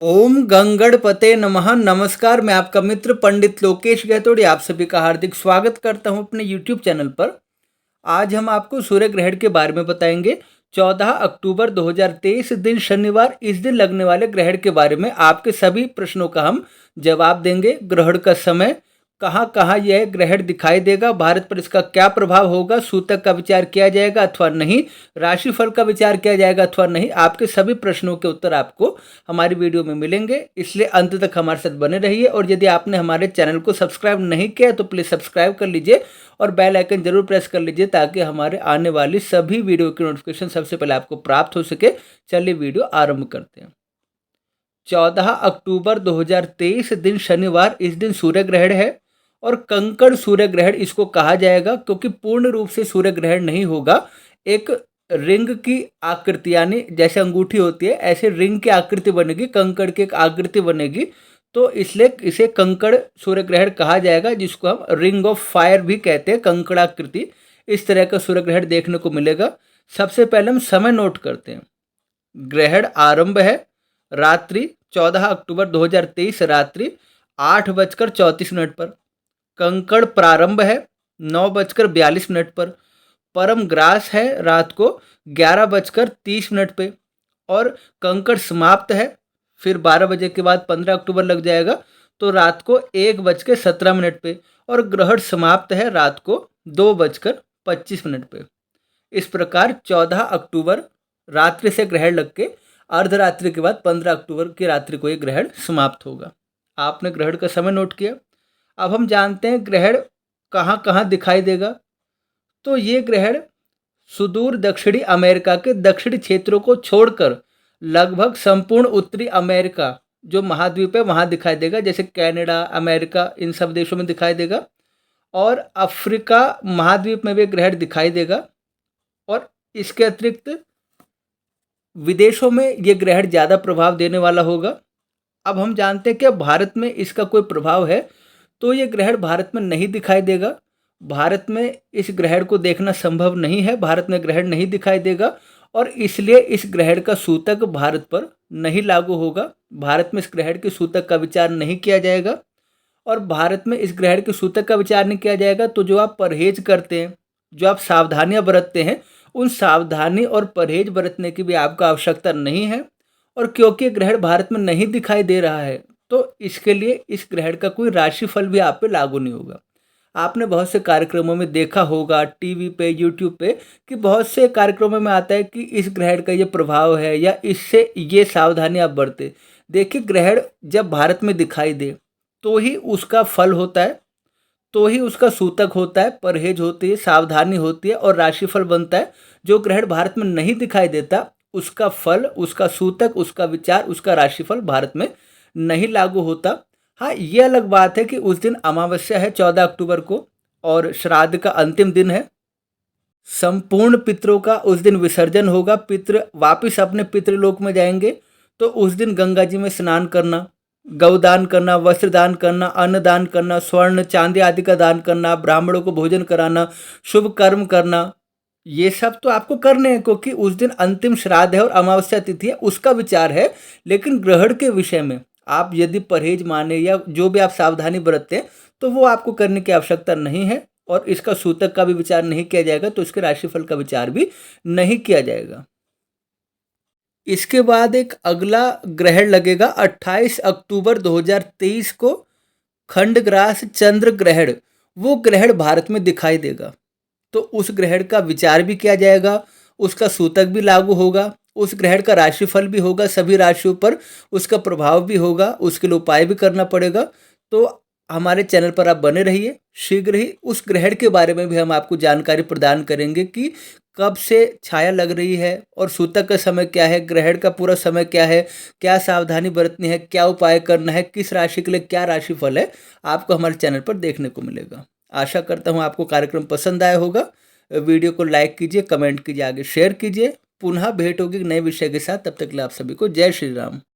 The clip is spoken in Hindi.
ओम गंगणपते नमः। नमस्कार, मैं आपका मित्र पंडित लोकेश गहतोड़ी आप सभी का हार्दिक स्वागत करता हूं अपने यूट्यूब चैनल पर। आज हम आपको सूर्य ग्रहण के बारे में बताएंगे। 14 अक्टूबर 2023 दिन शनिवार, इस दिन लगने वाले ग्रहण के बारे में आपके सभी प्रश्नों का हम जवाब देंगे। ग्रहण का समय, कहाँ कहाँ यह ग्रहण दिखाई देगा, भारत पर इसका क्या प्रभाव होगा, सूतक का विचार किया जाएगा अथवा नहीं, राशिफल का विचार किया जाएगा अथवा नहीं, आपके सभी प्रश्नों के उत्तर आपको हमारी वीडियो में मिलेंगे। इसलिए अंत तक हमारे साथ बने रहिए और यदि आपने हमारे चैनल को सब्सक्राइब नहीं किया तो प्लीज़ सब्सक्राइब कर लीजिए और बेल आइकन जरूर प्रेस कर लीजिए ताकि हमारे आने वाली सभी वीडियो की नोटिफिकेशन सबसे पहले आपको प्राप्त हो सके। चलिए वीडियो आरंभ करते हैं। 14 अक्टूबर 2023 दिन शनिवार, इस दिन सूर्य ग्रहण है और कंकड़ सूर्य ग्रहण इसको कहा जाएगा क्योंकि पूर्ण रूप से सूर्य ग्रहण नहीं होगा। एक रिंग की आकृति, यानी जैसे अंगूठी होती है ऐसे रिंग की आकृति बनेगी, कंकड़ की एक आकृति बनेगी, तो इसलिए इसे कंकड़ सूर्य ग्रहण कहा जाएगा, जिसको हम रिंग ऑफ फायर भी कहते हैं। कंकड़ाकृति इस तरह का सूर्य ग्रहण देखने को मिलेगा। सबसे पहले हम समय नोट करते हैं। ग्रहण आरंभ है रात्रि 14 अक्टूबर 2023 रात्रि 8:34 पर। कंकड़ प्रारंभ है 9:42 पर। परम ग्रास है रात को 11:30 पे और कंकड़ समाप्त है फिर 12 बजे के बाद 15 अक्टूबर लग जाएगा तो रात को 1:17 पे और ग्रहण समाप्त है रात को 2:25 पे। इस प्रकार 14 अक्टूबर रात्रि से ग्रहण लग के अर्धरात्रि के बाद 15 अक्टूबर की रात्रि को ये ग्रहण समाप्त होगा। आपने ग्रहण का समय नोट किया। अब हम जानते हैं ग्रहण कहाँ कहाँ दिखाई देगा। तो ये ग्रहण सुदूर दक्षिणी अमेरिका के दक्षिणी क्षेत्रों को छोड़कर लगभग संपूर्ण उत्तरी अमेरिका जो महाद्वीप है वहाँ दिखाई देगा, जैसे कनाडा, अमेरिका, इन सब देशों में दिखाई देगा। और अफ्रीका महाद्वीप में भी ग्रहण दिखाई देगा। और इसके अतिरिक्त विदेशों में ये ग्रहण ज़्यादा प्रभाव देने वाला होगा। अब हम जानते हैं कि भारत में इसका कोई प्रभाव है तो ये ग्रहण भारत में नहीं दिखाई देगा। भारत में इस ग्रहण को देखना संभव नहीं है, भारत में ग्रहण नहीं दिखाई देगा और इसलिए इस ग्रहण का सूतक भारत पर नहीं लागू होगा। भारत में इस ग्रहण के सूतक का विचार नहीं किया जाएगा। और भारत में इस ग्रहण के सूतक का विचार नहीं किया जाएगा तो जो आप परहेज करते हैं, जो आप सावधानियां बरतते हैं, उन सावधानी और परहेज बरतने की भी आपको आवश्यकता नहीं है। और क्योंकि ग्रहण भारत में नहीं दिखाई दे रहा है तो इसके लिए इस ग्रहण का कोई राशिफल भी आप पे लागू नहीं होगा। आपने बहुत से कार्यक्रमों में देखा होगा, टीवी पे, यूट्यूब पे, कि बहुत से कार्यक्रमों में आता है कि इस ग्रहण का ये प्रभाव है या इससे ये सावधानी आप बरते। देखिए, ग्रहण जब भारत में दिखाई दे तो ही उसका फल होता है, तो ही उसका सूतक होता है, परहेज होती है, सावधानी होती है और राशिफल बनता है। जो ग्रहण भारत में नहीं दिखाई देता उसका फल, उसका सूतक, उसका विचार, उसका राशिफल भारत में नहीं लागू होता। हाँ, ये अलग बात है कि उस दिन अमावस्या है 14 अक्टूबर को और श्राद्ध का अंतिम दिन है। संपूर्ण पितरों का उस दिन विसर्जन होगा, पितृ वापिस अपने पितृलोक में जाएंगे। तो उस दिन गंगा जी में स्नान करना, गौदान करना, वस्त्र दान करना, अन्न दान करना, स्वर्ण चांदी आदि का दान करना, ब्राह्मणों को भोजन कराना, शुभ कर्म करना, ये सब तो आपको करने हैं क्योंकि उस दिन अंतिम श्राद्ध है और अमावस्या तिथि है, उसका विचार है। लेकिन ग्रहण के विषय में आप यदि परहेज माने या जो भी आप सावधानी बरतते हैं तो वो आपको करने की आवश्यकता नहीं है और इसका सूतक का भी विचार नहीं किया जाएगा तो इसके राशिफल का विचार भी नहीं किया जाएगा। इसके बाद एक अगला ग्रहण लगेगा 28 अक्टूबर 2023 को, खंडग्रास चंद्र ग्रहण। वो ग्रहण भारत में दिखाई देगा तो उस ग्रहण का विचार भी किया जाएगा, उसका सूतक भी लागू होगा, उस ग्रहण का राशिफल भी होगा, सभी राशियों पर उसका प्रभाव भी होगा, उसके लिए उपाय भी करना पड़ेगा। तो हमारे चैनल पर आप बने रहिए। शीघ्र ही उस ग्रहण के बारे में भी हम आपको जानकारी प्रदान करेंगे कि कब से छाया लग रही है और सूतक का समय क्या है, ग्रहण का पूरा समय क्या है, क्या सावधानी बरतनी है, क्या उपाय करना है, किस राशि के लिए क्या राशिफल है, आपको हमारे चैनल पर देखने को मिलेगा। आशा करता हूँ आपको कार्यक्रम पसंद आया होगा। वीडियो को लाइक कीजिए, कमेंट कीजिए, आगे शेयर कीजिए। पुनः भेंट होगी नए विषय के साथ। तब तक के लिए आप सभी को जय श्री राम।